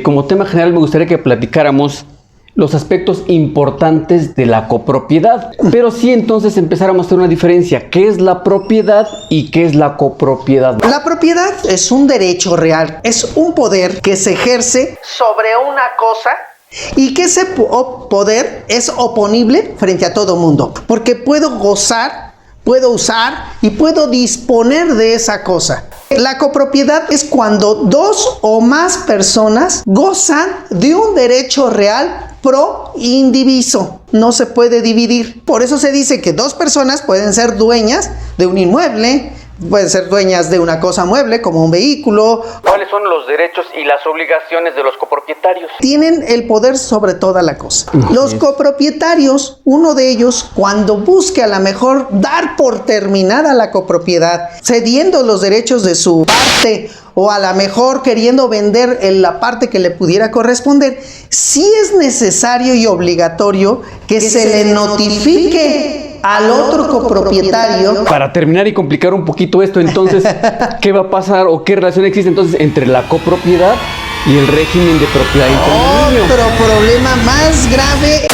Como tema general me gustaría que platicáramos los aspectos importantes de la copropiedad, pero sí entonces empezáramos a hacer una diferencia. ¿Qué es la propiedad y qué es la copropiedad? La propiedad es un derecho real, es un poder que se ejerce sobre una cosa y que ese poder es oponible frente a todo mundo, porque puedo gozar, puedo usar y puedo disponer de esa cosa. La copropiedad es cuando dos o más personas gozan de un derecho real pro indiviso. No se puede dividir. Por eso se dice que dos personas pueden ser dueñas de un inmueble, pueden ser dueñas de una cosa mueble como un vehículo. ¿Cuáles son los derechos y las obligaciones de los copropietarios? Tienen el poder sobre toda la cosa. Los copropietarios, uno de ellos, cuando busque a lo mejor dar por terminada la copropiedad, cediendo los derechos de su parte o a lo mejor queriendo vender la parte que le pudiera corresponder, sí es necesario y obligatorio que se le notifique al otro copropietario. Para terminar y complicar un poquito esto, entonces, ¿qué va a pasar o qué relación existe entonces entre la copropiedad y el régimen de propiedad intermedio? Otro problema más grave.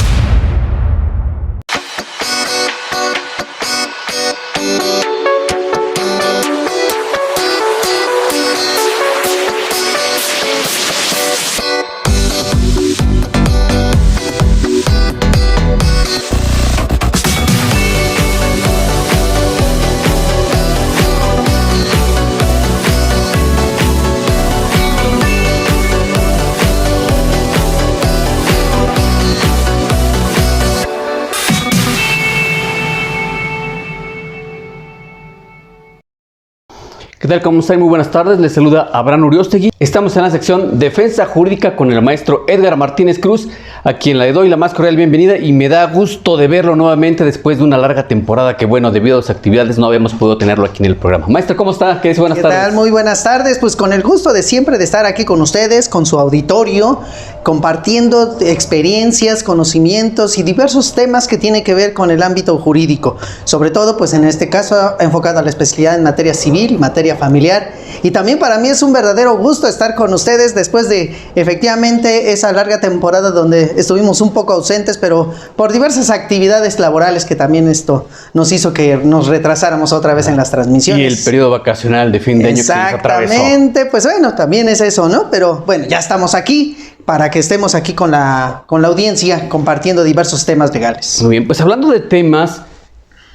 ¿Qué tal? ¿Cómo están? Muy buenas tardes. Les saluda Abraham Uriostegui. Estamos en la sección Defensa Jurídica con el maestro Edgar Martínez Cruz, a quien le doy la más cordial bienvenida y me da gusto de verlo nuevamente después de una larga temporada que, bueno, debido a las actividades no habíamos podido tenerlo aquí en el programa. Maestro, ¿cómo está? ¿Qué dice? Buenas tardes. ¿Qué tal? Muy buenas tardes. Pues con el gusto de siempre de estar aquí con ustedes, con su auditorio, compartiendo experiencias, conocimientos y diversos temas que tienen que ver con el ámbito jurídico. Sobre todo, pues en este caso, enfocado a la especialidad en materia civil y materia familiar. Y también para mí es un verdadero gusto estar con ustedes después de efectivamente esa larga temporada donde estuvimos un poco ausentes, pero por diversas actividades laborales que también esto nos hizo que nos retrasáramos otra vez en las transmisiones. Y el periodo vacacional de fin de año que nos atravesó. Exactamente, pues bueno, también es eso, ¿no? Pero bueno, ya estamos aquí para que estemos aquí con la audiencia compartiendo diversos temas legales. Muy bien, pues hablando de temas,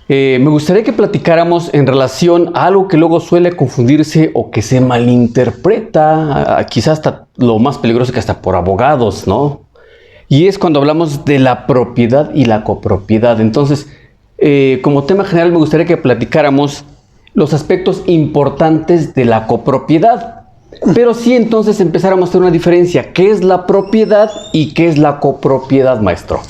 me gustaría que platicáramos en relación a algo que luego suele confundirse o que se malinterpreta, quizás hasta lo más peligroso que hasta por abogados, ¿no? Y es cuando hablamos de la propiedad y la copropiedad. Entonces, como tema general me gustaría que platicáramos los aspectos importantes de la copropiedad. Pero sí entonces empezáramos a hacer una diferencia. ¿Qué es la propiedad y qué es la copropiedad, maestro?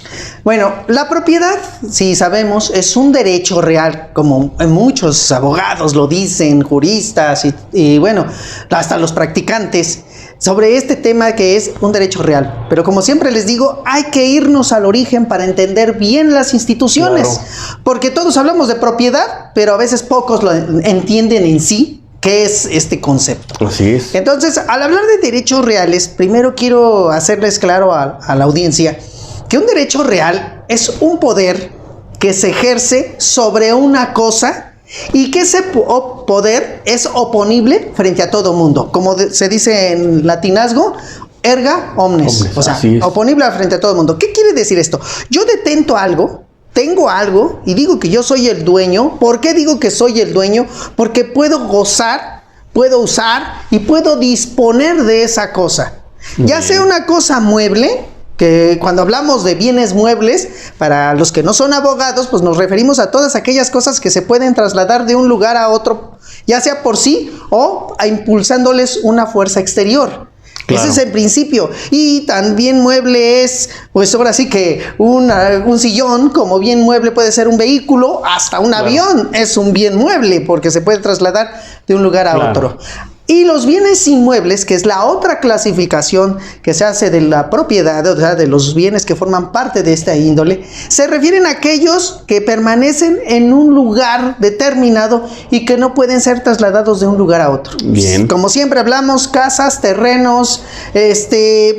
Bueno, la propiedad, si sabemos, es un derecho real, como muchos abogados lo dicen, juristas y bueno, hasta los practicantes, sobre este tema que es un derecho real. Pero como siempre les digo, hay que irnos al origen para entender bien las instituciones. Claro. Porque todos hablamos de propiedad, pero a veces pocos lo entienden en sí. ¿Qué es este concepto? Así es. Entonces, al hablar de derechos reales, primero quiero hacerles claro a la audiencia que un derecho real es un poder que se ejerce sobre una cosa y que ese poder es oponible frente a todo mundo. Como se dice en latinazgo, erga omnes. O sea, oponible frente a todo mundo. ¿Qué quiere decir esto? Yo detento algo. Tengo algo y digo que yo soy el dueño. ¿Por qué digo que soy el dueño? Porque puedo gozar, puedo usar y puedo disponer de esa cosa. Ya sea una cosa mueble, que cuando hablamos de bienes muebles, para los que no son abogados, pues nos referimos a todas aquellas cosas que se pueden trasladar de un lugar a otro, ya sea por sí o impulsándoles una fuerza exterior. Claro. Ese es el principio. Y también mueble es, pues ahora sí que un sillón, como bien mueble puede ser un vehículo, hasta un avión es un bien mueble porque se puede trasladar de un lugar a otro. Y los bienes inmuebles, que es la otra clasificación que se hace de la propiedad, o sea, de los bienes que forman parte de esta índole, se refieren a aquellos que permanecen en un lugar determinado y que no pueden ser trasladados de un lugar a otro. Bien. Como siempre hablamos, casas, terrenos,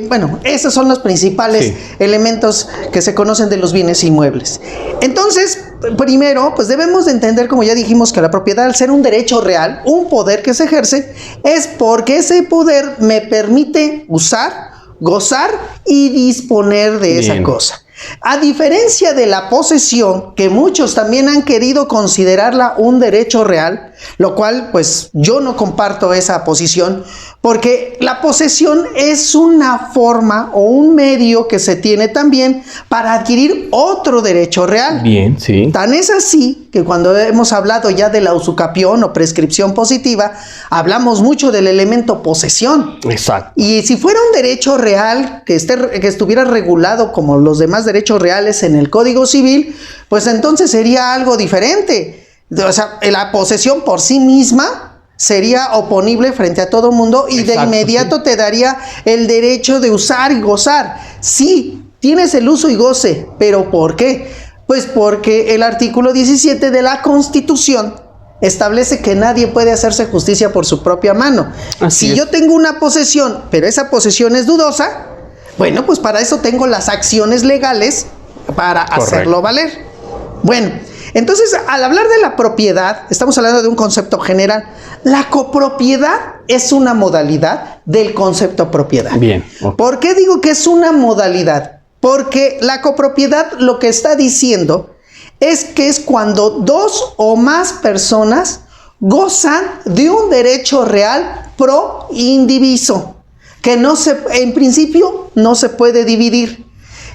bueno, esos son los principales elementos que se conocen de los bienes inmuebles. Entonces, primero, pues debemos de entender, como ya dijimos, que la propiedad, al ser un derecho real, un poder que se ejerce, es porque ese poder me permite usar, gozar y disponer de esa cosa. A diferencia de la posesión, que muchos también han querido considerarla un derecho real, lo cual pues yo no comparto esa posición, porque la posesión es una forma o un medio que se tiene también para adquirir otro derecho real. Bien, sí. Tan es así que cuando hemos hablado ya de la usucapión o prescripción positiva, hablamos mucho del elemento posesión. Exacto. Y si fuera un derecho real que estuviera regulado como los demás derechos reales en el Código Civil, pues entonces sería algo diferente. O sea, la posesión por sí misma sería oponible frente a todo mundo y de inmediato te daría el derecho de usar y gozar. Sí, tienes el uso y goce, pero ¿por qué? Pues porque el artículo 17 de la Constitución establece que nadie puede hacerse justicia por su propia mano. Si yo tengo una posesión, pero esa posesión es dudosa, bueno, pues para eso tengo las acciones legales para hacerlo valer. Bueno, entonces, al hablar de la propiedad, estamos hablando de un concepto general. La copropiedad es una modalidad del concepto propiedad. Bien. Okay. ¿Por qué digo que es una modalidad? Porque la copropiedad lo que está diciendo es que es cuando dos o más personas gozan de un derecho real pro indiviso, que en principio no se puede dividir.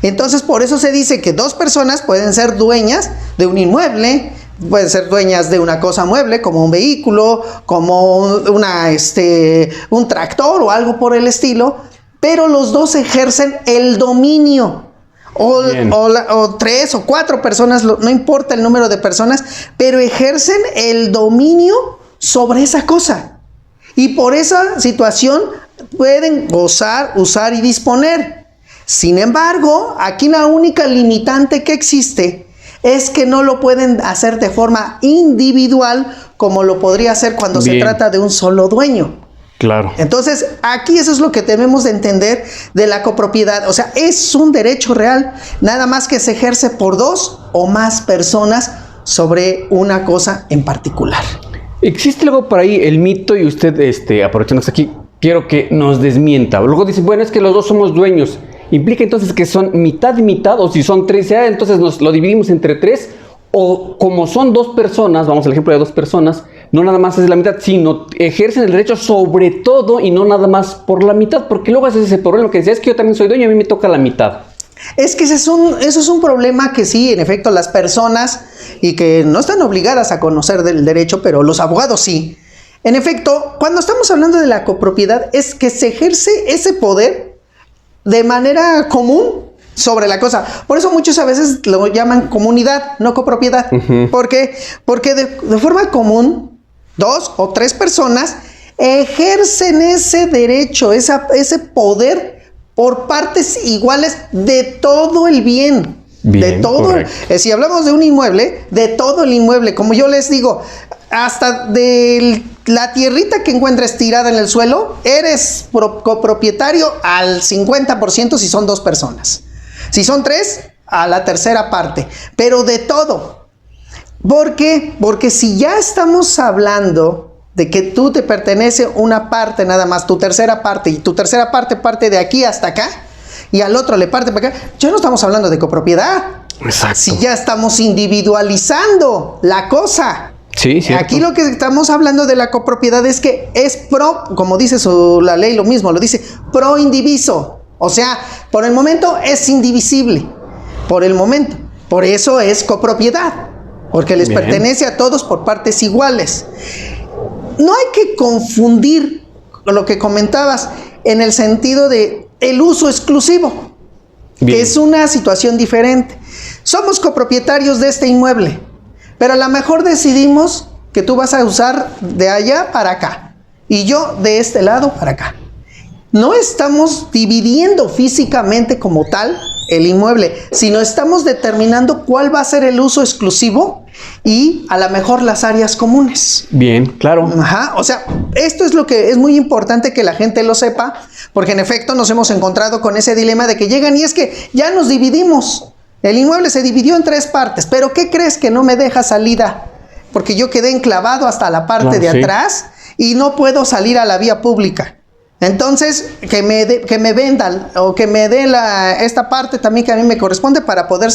Entonces, por eso se dice que dos personas pueden ser dueñas de un inmueble, pueden ser dueñas de una cosa mueble, como un vehículo, como un tractor o algo por el estilo, pero los dos ejercen el dominio. O tres o cuatro personas, no importa el número de personas, pero ejercen el dominio sobre esa cosa. Y por esa situación pueden gozar, usar y disponer. Sin embargo, aquí la única limitante que existe es que no lo pueden hacer de forma individual como lo podría hacer cuando se trata de un solo dueño. Claro. Entonces, aquí eso es lo que debemos de entender de la copropiedad. O sea, es un derecho real, nada más que se ejerce por dos o más personas sobre una cosa en particular. Existe algo por ahí, el mito, y usted, aprovechando aquí, quiero que nos desmienta. Luego dice, bueno, es que los dos somos dueños. ¿Implica entonces que son mitad y mitad? O si son tres, entonces nos lo dividimos entre tres. O como son dos personas, vamos al ejemplo de dos personas, no nada más es la mitad, sino ejercen el derecho sobre todo y no nada más por la mitad. Porque luego ese es ese problema que decía, es que yo también soy dueño y a mí me toca la mitad. Es que eso es un problema que sí, en efecto, las personas, y que no están obligadas a conocer del derecho, pero los abogados sí. En efecto, cuando estamos hablando de la copropiedad, es que se ejerce ese poder de manera común sobre la cosa. Por eso muchos a veces lo llaman comunidad, no copropiedad. ¿Por qué? Porque de forma común, dos o tres personas ejercen ese derecho, ese poder por partes iguales de todo el bien. De todo. Si hablamos de un inmueble, de todo el inmueble. Como yo les digo, hasta de la tierrita que encuentres tirada en el suelo, eres copropietario al 50% si son dos personas. Si son tres, a la tercera parte. Pero de todo. ¿Por qué? Porque si ya estamos hablando de que tú te pertenece una parte nada más, tu tercera parte, y tu tercera parte de aquí hasta acá, y al otro le parte para acá, ya no estamos hablando de copropiedad. Exacto. Si ya estamos individualizando la cosa. Sí, cierto. Aquí lo que estamos hablando de la copropiedad es que es como dice la ley, lo mismo, lo dice pro indiviso. O sea, por el momento es indivisible. Por el momento. Por eso es copropiedad. Porque les pertenece a todos por partes iguales. No hay que confundir lo que comentabas en el sentido de el uso exclusivo. Que es una situación diferente. Somos copropietarios de este inmueble. Pero a lo mejor decidimos que tú vas a usar de allá para acá. y yo de este lado para acá. No estamos dividiendo físicamente como tal el inmueble, sino estamos determinando cuál va a ser el uso exclusivo y a lo mejor las áreas comunes. Bien, claro. Ajá, o sea, esto es lo que es muy importante que la gente lo sepa, porque en efecto nos hemos encontrado con ese dilema de que llegan y es que ya nos dividimos. El inmueble se dividió en 3 partes, pero ¿qué crees que no me deja salida? Porque yo quedé enclavado hasta la parte de atrás y no puedo salir a la vía pública. Entonces, que me vendan o que me dé esta parte también que a mí me corresponde para poder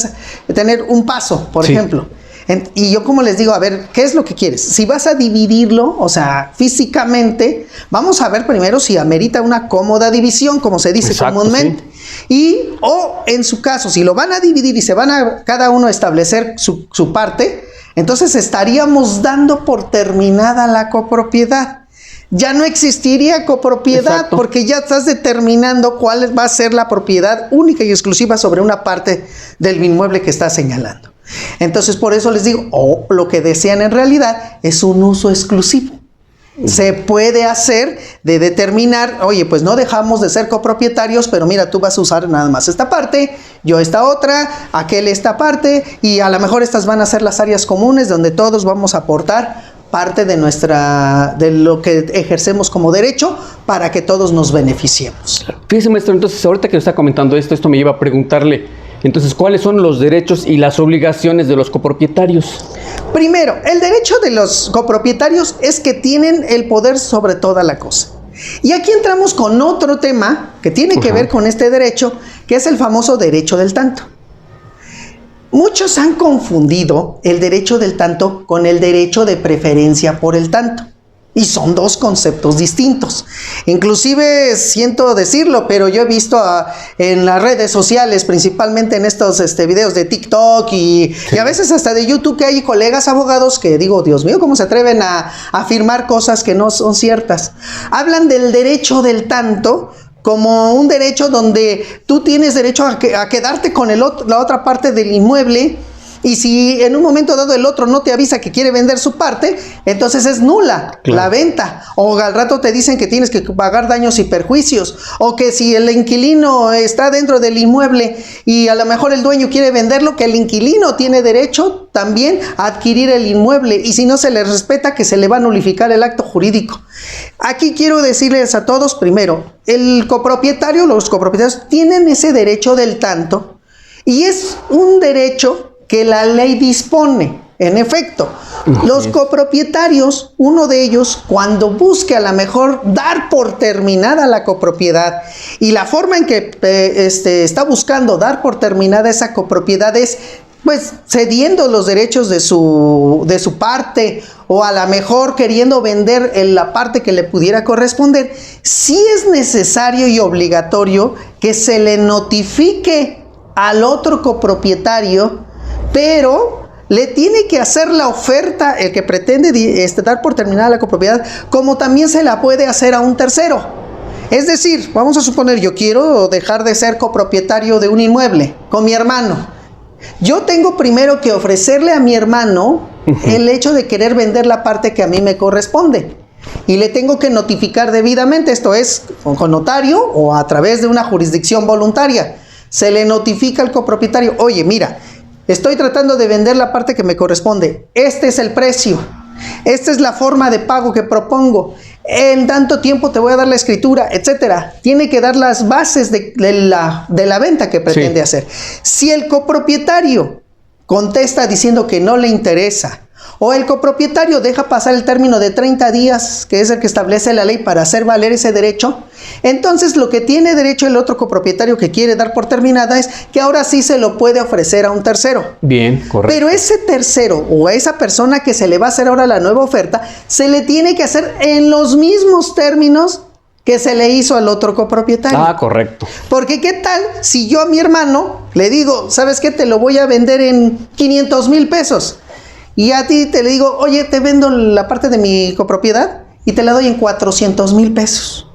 tener un paso, por ejemplo. Y yo como les digo, a ver, ¿qué es lo que quieres? Si vas a dividirlo, o sea, físicamente, vamos a ver primero si amerita una cómoda división, como se dice comúnmente. O en su caso, si lo van a dividir y se van a cada uno a establecer su parte, entonces estaríamos dando por terminada la copropiedad. Ya no existiría copropiedad porque ya estás determinando cuál va a ser la propiedad única y exclusiva sobre una parte del inmueble que estás señalando. Entonces, por eso les digo, lo que desean en realidad es un uso exclusivo. Se puede hacer de determinar, oye, pues no dejamos de ser copropietarios, pero mira, tú vas a usar nada más esta parte, yo esta otra, aquel esta parte, y a lo mejor estas van a ser las áreas comunes donde todos vamos a aportar parte de lo que ejercemos como derecho para que todos nos beneficiemos. Fíjese, maestro, entonces ahorita que está comentando esto me lleva a preguntarle, entonces, ¿cuáles son los derechos y las obligaciones de los copropietarios? Primero, el derecho de los copropietarios es que tienen el poder sobre toda la cosa. Y aquí entramos con otro tema que tiene que ver con este derecho, que es el famoso derecho del tanto. Muchos han confundido el derecho del tanto con el derecho de preferencia por el tanto. Y son 2 conceptos distintos. Inclusive siento decirlo, pero yo he visto en las redes sociales, principalmente en estos videos de TikTok y a veces hasta de YouTube, que hay colegas abogados que digo, Dios mío, ¿cómo se atreven a afirmar cosas que no son ciertas? Hablan del derecho del tanto como un derecho donde tú tienes derecho a quedarte con la otra parte del inmueble. Y si en un momento dado el otro no te avisa que quiere vender su parte, entonces es nula la venta. O al rato te dicen que tienes que pagar daños y perjuicios. O que si el inquilino está dentro del inmueble y a lo mejor el dueño quiere venderlo, que el inquilino tiene derecho también a adquirir el inmueble. Y si no se le respeta, que se le va a nulificar el acto jurídico. Aquí quiero decirles a todos, primero, los copropietarios tienen ese derecho del tanto. Y es un derecho que la ley dispone. En efecto, los copropietarios, uno de ellos, cuando busque a lo mejor dar por terminada la copropiedad, y la forma en que está buscando dar por terminada esa copropiedad es pues cediendo los derechos de su parte, o a lo mejor queriendo vender la parte que le pudiera corresponder, sí es necesario y obligatorio que se le notifique al otro copropietario, pero le tiene que hacer la oferta, el que pretende dar por terminada la copropiedad, como también se la puede hacer a un tercero. Es decir, vamos a suponer, yo quiero dejar de ser copropietario de un inmueble con mi hermano. Yo tengo primero que ofrecerle a mi hermano el hecho de querer vender la parte que a mí me corresponde. Y le tengo que notificar debidamente, esto es con notario o a través de una jurisdicción voluntaria. Se le notifica al copropietario, oye, mira, estoy tratando de vender la parte que me corresponde. Este es el precio. Esta es la forma de pago que propongo. En tanto tiempo te voy a dar la escritura, etcétera. Tiene que dar las bases de la venta que pretende hacer. Si el copropietario contesta diciendo que no le interesa, o el copropietario deja pasar el término de 30 días, que es el que establece la ley para hacer valer ese derecho, entonces lo que tiene derecho el otro copropietario que quiere dar por terminada es que ahora sí se lo puede ofrecer a un tercero. Bien, correcto. Pero ese tercero o a esa persona que se le va a hacer ahora la nueva oferta, se le tiene que hacer en los mismos términos que se le hizo al otro copropietario. Ah, correcto. Porque ¿qué tal si yo a mi hermano le digo, ¿sabes qué? Te lo voy a vender en 500,000 pesos. Y a ti te le digo, oye, te vendo la parte de mi copropiedad y te la doy en 400,000 pesos.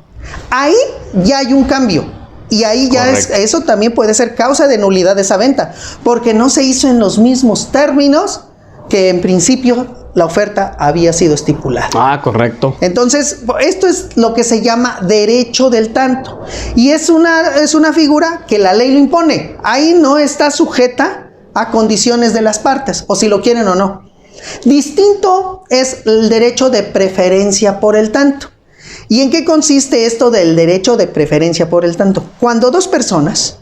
Ahí ya hay un cambio. Y ahí ya eso también puede ser causa de nulidad de esa venta. Porque no se hizo en los mismos términos que en principio la oferta había sido estipulada. Ah, correcto. Entonces, esto es lo que se llama derecho del tanto. Y es una figura que la ley lo impone. Ahí no está sujeta a condiciones de las partes, o si lo quieren o no. Distinto es el derecho de preferencia por el tanto. ¿Y en qué consiste esto del derecho de preferencia por el tanto? Cuando dos personas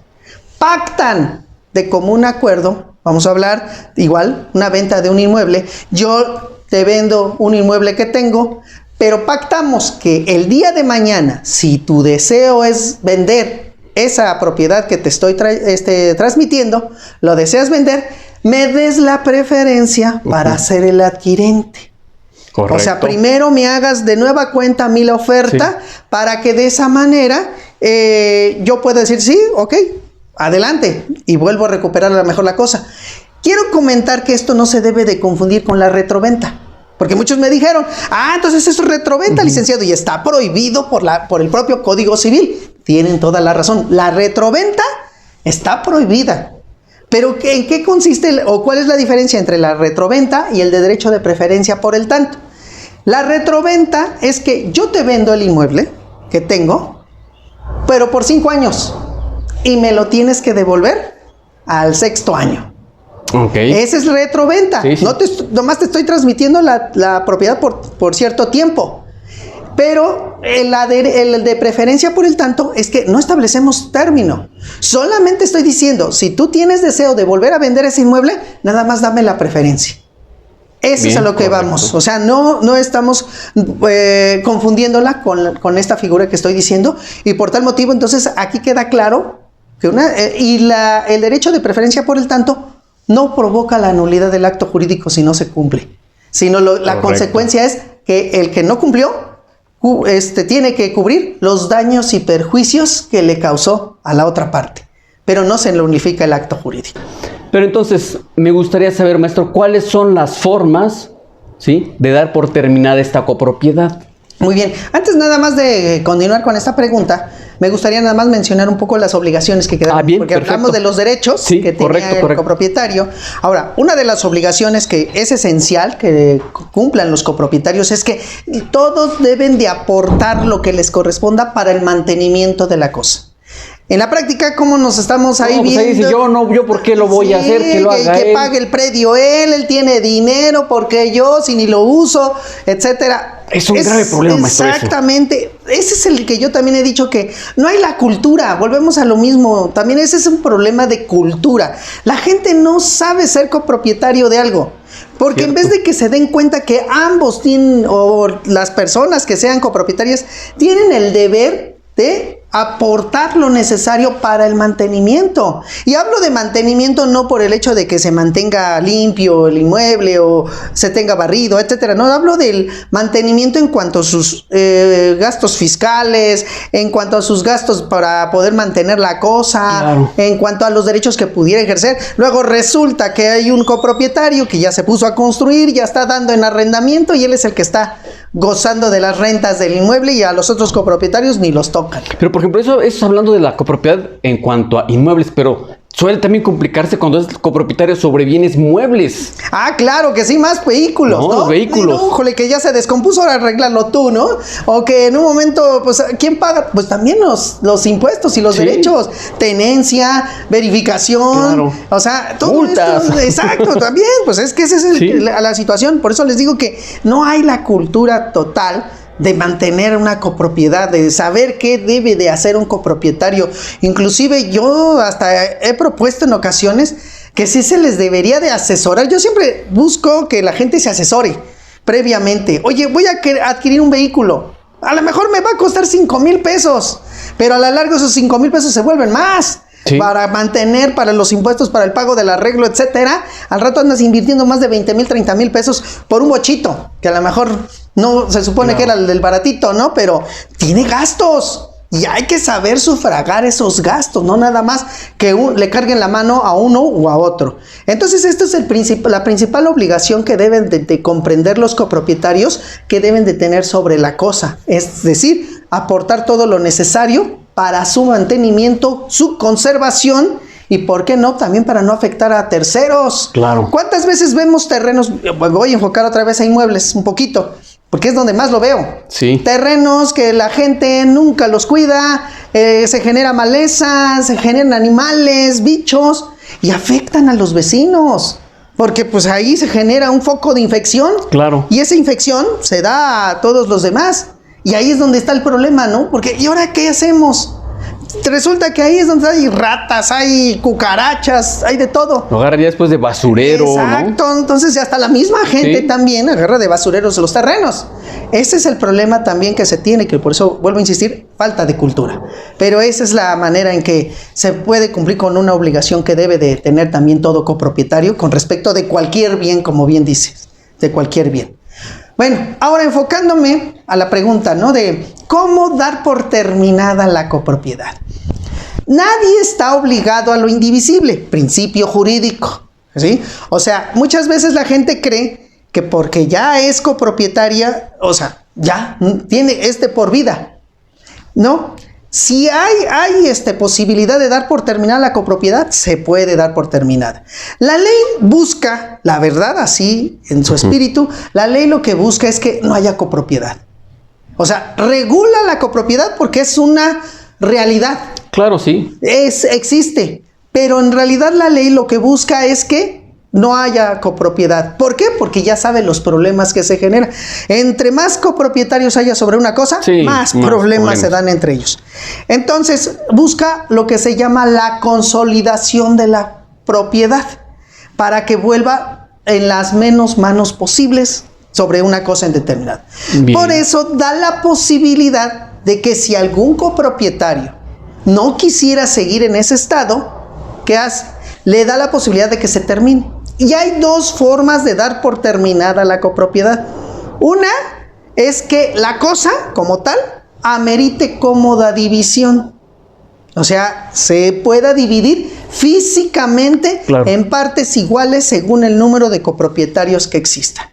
pactan de común acuerdo, vamos a hablar igual, una venta de un inmueble, yo te vendo un inmueble que tengo, pero pactamos que el día de mañana, si tu deseo es vender esa propiedad que te estoy transmitiendo, lo deseas vender, me des la preferencia para ser el adquirente. Correcto. O sea, primero me hagas de nueva cuenta a mí la oferta, para que de esa manera yo pueda decir, sí, ok, adelante, y vuelvo a recuperar a lo mejor la cosa. Quiero comentar que esto no se debe de confundir con la retroventa, porque muchos me dijeron, entonces eso es retroventa, licenciado, y está prohibido por el propio Código Civil. Tienen toda la razón, la retroventa está prohibida. Pero ¿en qué consiste o cuál es la diferencia entre la retroventa y el de derecho de preferencia por el tanto? La retroventa es que yo te vendo el inmueble que tengo, pero por 5 años, y me lo tienes que devolver al 6º año. Okay. Esa es retroventa. Sí, sí. Nomás te estoy transmitiendo la propiedad por cierto tiempo. Pero el de preferencia por el tanto es que no establecemos término. Solamente estoy diciendo, si tú tienes deseo de volver a vender ese inmueble, nada más dame la preferencia. Eso es a lo que vamos. O sea, no estamos confundiéndola con esta figura que estoy diciendo. Y por tal motivo, entonces, aquí queda claro que el derecho de preferencia por el tanto no provoca la nulidad del acto jurídico si no se cumple. Sino la consecuencia es que el que no cumplió tiene que cubrir los daños y perjuicios que le causó a la otra parte, pero no se le unifica el acto jurídico. Pero entonces, me gustaría saber, maestro, ¿cuáles son las formas, ¿sí?, de dar por terminada esta copropiedad? Muy bien. Antes nada más de continuar con esta pregunta, me gustaría nada más mencionar un poco las obligaciones que quedan, bien, porque perfecto. Hablamos de los derechos que tenía el copropietario. Ahora, una de las obligaciones que es esencial que cumplan los copropietarios es que todos deben de aportar lo que les corresponda para el mantenimiento de la cosa. En la práctica, ¿cómo nos estamos ahí viendo? Ahí dice, yo ¿por qué lo voy a hacer? Que lo haga que él. Pague el predio él tiene dinero, porque yo si ni lo uso, etcétera. Es un grave problema, maestro. Exactamente. Ese es el que yo también he dicho, que no hay la cultura. Volvemos a lo mismo. También ese es un problema de cultura. La gente no sabe ser copropietario de algo. Porque en vez de que se den cuenta que ambos tienen, o las personas que sean copropietarias, tienen el deber de aportar lo necesario para el mantenimiento. Y hablo de mantenimiento no por el hecho de que se mantenga limpio el inmueble o se tenga barrido, etcétera. No, hablo del mantenimiento en cuanto a sus gastos fiscales, en cuanto a sus gastos para poder mantener la cosa, claro, en cuanto a los derechos que pudiera ejercer. Luego resulta que hay un copropietario que ya se puso a construir, ya está dando en arrendamiento y él es el que está gozando de las rentas del inmueble y a los otros copropietarios ni los tocan. Pero por ejemplo, eso es hablando de la copropiedad en cuanto a inmuebles, pero suele también complicarse cuando es copropietario sobre bienes muebles. Claro que sí, más vehículos, ¿no? Vehículos. Híjole, que ya se descompuso, ahora arréglalo tú, ¿no? O que en un momento, pues, ¿quién paga? Pues también los impuestos y los derechos. Tenencia, verificación. Claro. O sea, todo multas. Esto, exacto, también. Pues es que esa es la situación. Por eso les digo que no hay la cultura total de mantener una copropiedad, de saber qué debe de hacer un copropietario. Inclusive yo hasta he propuesto en ocasiones que sí se les debería de asesorar. Yo siempre busco que la gente se asesore previamente. Oye, voy a adquirir un vehículo. A lo mejor me va a costar 5,000 pesos, pero a la larga esos 5,000 pesos se vuelven más. Sí. Para mantener, para los impuestos, para el pago del arreglo, etcétera. Al rato andas invirtiendo más de 20,000, 30,000 pesos por un bochito, que a lo mejor no se supone que era el del baratito, ¿no? Pero tiene gastos y hay que saber sufragar esos gastos, no nada más que le carguen la mano a uno o a otro. Entonces, esto es la principal obligación que deben de comprender los copropietarios, que deben de tener sobre la cosa. Es decir, aportar todo lo necesario para su mantenimiento, su conservación y por qué no, también para no afectar a terceros. Claro. ¿Cuántas veces vemos terrenos? Voy a enfocar otra vez a inmuebles un poquito, porque es donde más lo veo. Sí. Terrenos que la gente nunca los cuida, se genera maleza, se generan animales, bichos, y afectan a los vecinos. Porque pues ahí se genera un foco de infección. Claro. Y esa infección se da a todos los demás. Y ahí es donde está el problema, ¿no? Porque, ¿y ahora qué hacemos? Resulta que ahí es donde hay ratas, hay cucarachas, hay de todo. Lo agarra ya después de basurero, Exacto, ¿no? entonces hasta la misma gente también agarra de basureros los terrenos. Ese es el problema también que se tiene, que por eso vuelvo a insistir, falta de cultura. Pero esa es la manera en que se puede cumplir con una obligación que debe de tener también todo copropietario con respecto de cualquier bien, como bien dices, de cualquier bien. Bueno, ahora enfocándome a la pregunta, ¿no? De cómo dar por terminada la copropiedad. Nadie está obligado a lo indivisible, principio jurídico, ¿sí? O sea, muchas veces la gente cree que porque ya es copropietaria, o sea, ya tiene por vida. No, si hay posibilidad de dar por terminada la copropiedad, se puede dar por terminada. La ley busca, la verdad, así en su espíritu, la ley lo que busca es que no haya copropiedad. O sea, regula la copropiedad porque es una realidad. Claro, sí. Existe, pero en realidad la ley lo que busca es que no haya copropiedad. ¿Por qué? Porque ya sabe los problemas que se generan. Entre más copropietarios haya sobre una cosa, más problemas se dan entre ellos. Entonces, busca lo que se llama la consolidación de la propiedad para que vuelva en las menos manos posibles sobre una cosa indeterminada. Por eso da la posibilidad de que si algún copropietario no quisiera seguir en ese estado, ¿qué hace? Le da la posibilidad de que se termine. Y hay dos formas de dar por terminada la copropiedad. Una es que la cosa, como tal, amerite cómoda división. O sea, se pueda dividir físicamente en partes iguales según el número de copropietarios que exista.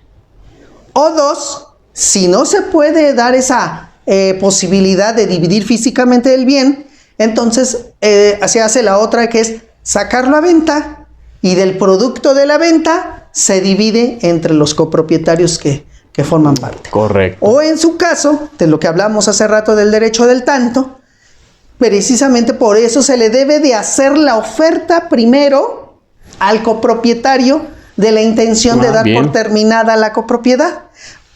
O dos, si no se puede dar esa posibilidad de dividir físicamente el bien, entonces se hace la otra, que es sacarlo a venta, y del producto de la venta se divide entre los copropietarios que forman parte. Correcto. O en su caso, de lo que hablamos hace rato del derecho del tanto, precisamente por eso se le debe de hacer la oferta primero al copropietario de la intención de dar por terminada la copropiedad,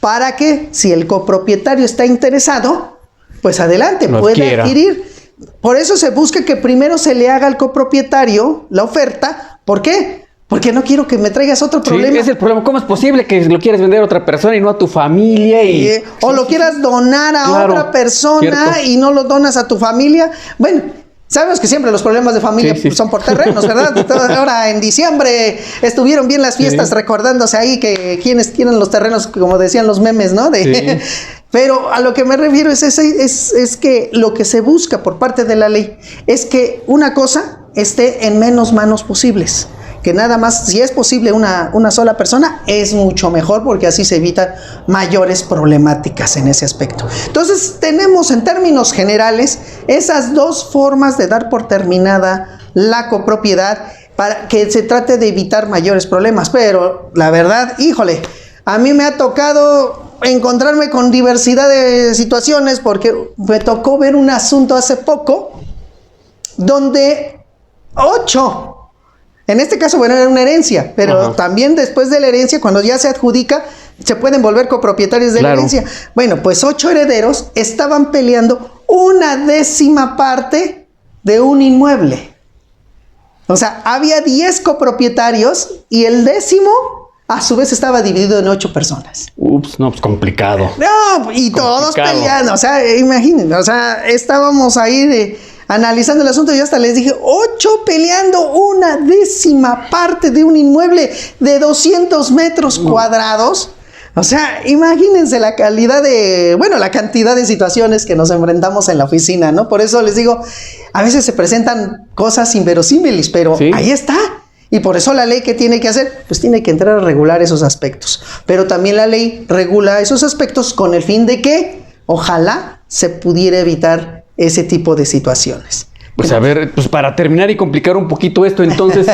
para que si el copropietario está interesado, pues adelante, puede adquirir. Por eso se busca que primero se le haga al copropietario la oferta. ¿Por qué? Porque no quiero que me traigas otro problema. Sí, es el problema. ¿Cómo es posible que lo quieras vender a otra persona y no a tu familia? O lo quieras donar a otra persona y no lo donas a tu familia. Bueno, sabemos que siempre los problemas de familia son por terrenos, ¿verdad? Ahora en diciembre estuvieron bien las fiestas recordándose ahí que quienes quieren los terrenos, como decían los memes, ¿no? Pero a lo que me refiero es que lo que se busca por parte de la ley es que una cosa esté en menos manos posibles. Que nada más, si es posible una sola persona, es mucho mejor, porque así se evitan mayores problemáticas en ese aspecto. Entonces, tenemos en términos generales esas dos formas de dar por terminada la copropiedad para que se trate de evitar mayores problemas. Pero la verdad, híjole, a mí me ha tocado encontrarme con diversidad de situaciones, porque me tocó ver un asunto hace poco donde 8, en este caso, bueno, era una herencia, pero también después de la herencia, cuando ya se adjudica, se pueden volver copropietarios de la herencia. Bueno, pues 8 herederos estaban peleando 1/10 parte de un inmueble. O sea, había 10 copropietarios y el 10º, a su vez, estaba dividido en 8 personas. Ups, no, pues complicado. No, y todos peleando, o sea, imagínense, o sea, estábamos ahí analizando el asunto, y yo hasta les dije, 8 peleando 1/10 parte de un inmueble de 200 metros cuadrados. O sea, imagínense la calidad la cantidad de situaciones que nos enfrentamos en la oficina, ¿no? Por eso les digo, a veces se presentan cosas inverosímiles, pero ahí está. Y por eso la ley, ¿qué tiene que hacer? Pues tiene que entrar a regular esos aspectos. Pero también la ley regula esos aspectos con el fin de que, ojalá, se pudiera evitar ese tipo de situaciones. Pues a ver, pues para terminar y complicar un poquito esto, entonces,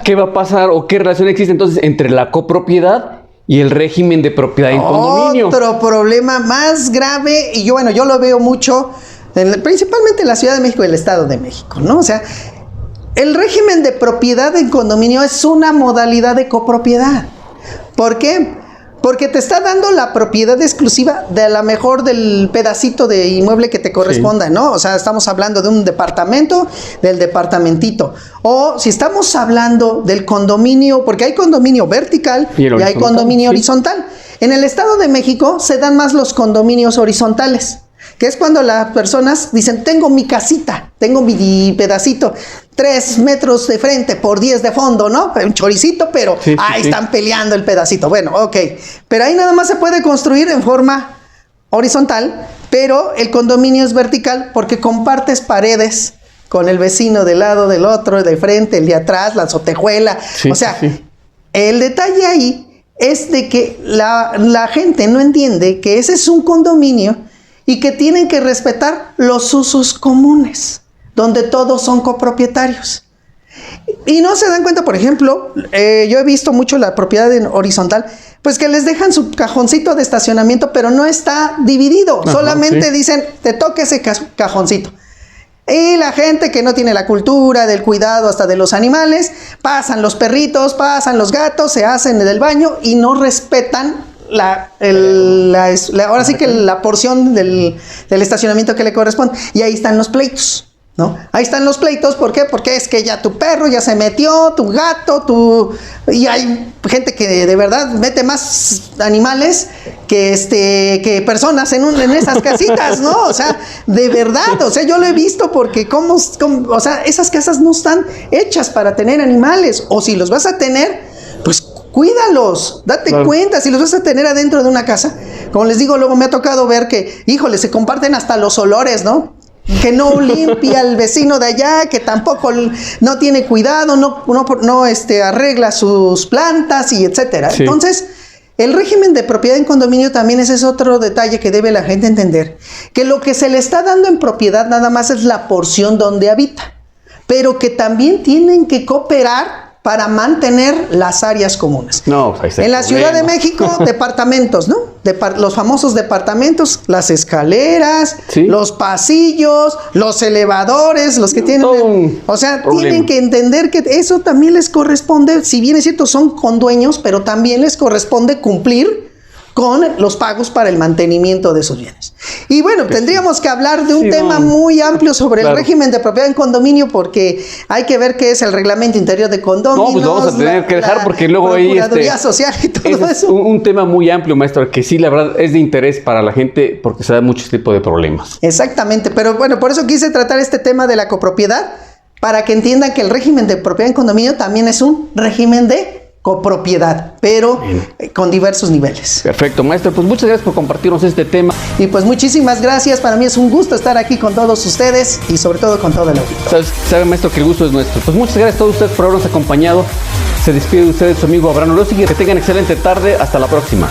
¿qué va a pasar o qué relación existe entonces entre la copropiedad y el régimen de propiedad en condominio? Otro problema más grave, y yo lo veo mucho, principalmente en la Ciudad de México y el Estado de México, ¿no? O sea, el régimen de propiedad en condominio es una modalidad de copropiedad. ¿Por qué? Porque te está dando la propiedad exclusiva de a lo mejor del pedacito de inmueble que te corresponda, sí, ¿no? O sea, estamos hablando de un departamento, del departamentito. O si estamos hablando del condominio, porque hay condominio vertical y hay condominio horizontal. En el Estado de México se dan más los condominios horizontales, que es cuando las personas dicen, tengo mi casita, tengo mi pedacito, 3 metros de frente por 10 de fondo, ¿no? Un choricito, pero ahí están peleando el pedacito. Bueno, ok. Pero ahí nada más se puede construir en forma horizontal, pero el condominio es vertical porque compartes paredes con el vecino del lado, del otro, de frente, el de atrás, la azotejuela. O sea, el detalle ahí es de que la gente no entiende que ese es un condominio y que tienen que respetar los usos comunes, donde todos son copropietarios. Y no se dan cuenta, por ejemplo, yo he visto mucho la propiedad en horizontal, pues que les dejan su cajoncito de estacionamiento, pero no está dividido. Solamente dicen, te toca ese cajoncito. Y la gente que no tiene la cultura del cuidado hasta de los animales, pasan los perritos, pasan los gatos, se hacen en el baño y no respetan ahora sí que la porción del estacionamiento que le corresponde. Y ahí están los pleitos, ¿no? Ahí están los pleitos, ¿por qué? Porque es que ya tu perro ya se metió, tu gato, y hay gente que de verdad mete más animales que personas en esas casitas, ¿no? O sea, de verdad, o sea, yo lo he visto porque o sea, esas casas no están hechas para tener animales, o si los vas a tener, pues cuídalos, date cuenta, si los vas a tener adentro de una casa, como les digo, luego me ha tocado ver que, híjole, se comparten hasta los olores, ¿no? Que no limpia el vecino de allá, que tampoco no tiene cuidado, no arregla sus plantas y etcétera. Sí. Entonces, el régimen de propiedad en condominio también ese es otro detalle que debe la gente entender, que lo que se le está dando en propiedad nada más es la porción donde habita, pero que también tienen que cooperar para mantener las áreas comunes. No, pues en la Ciudad de México, departamentos, ¿no? Los famosos departamentos, las escaleras, los pasillos, los elevadores, los que tienen... o sea, tienen que entender que eso también les corresponde, si bien es cierto, son condueños, pero también les corresponde cumplir con los pagos para el mantenimiento de esos bienes. Y bueno, tendríamos que hablar de un tema muy amplio sobre el régimen de propiedad en condominio, porque hay que ver qué es el reglamento interior de condominios. No, pues vamos a tener que dejar porque luego ahí social y todo es eso. Un tema muy amplio, maestro, que sí, la verdad, es de interés para la gente porque se da muchos tipos de problemas. Exactamente, pero bueno, por eso quise tratar este tema de la copropiedad, para que entiendan que el régimen de propiedad en condominio también es un régimen de copropiedad, pero con diversos niveles. Perfecto, maestro, pues muchas gracias por compartirnos este tema. Y pues muchísimas gracias, para mí es un gusto estar aquí con todos ustedes y sobre todo con todo el auditorio. Sabe, maestro, que el gusto es nuestro. Pues muchas gracias a todos ustedes por habernos acompañado. Se despide de ustedes su amigo Abraham Orozzi. Que tengan excelente tarde, hasta la próxima.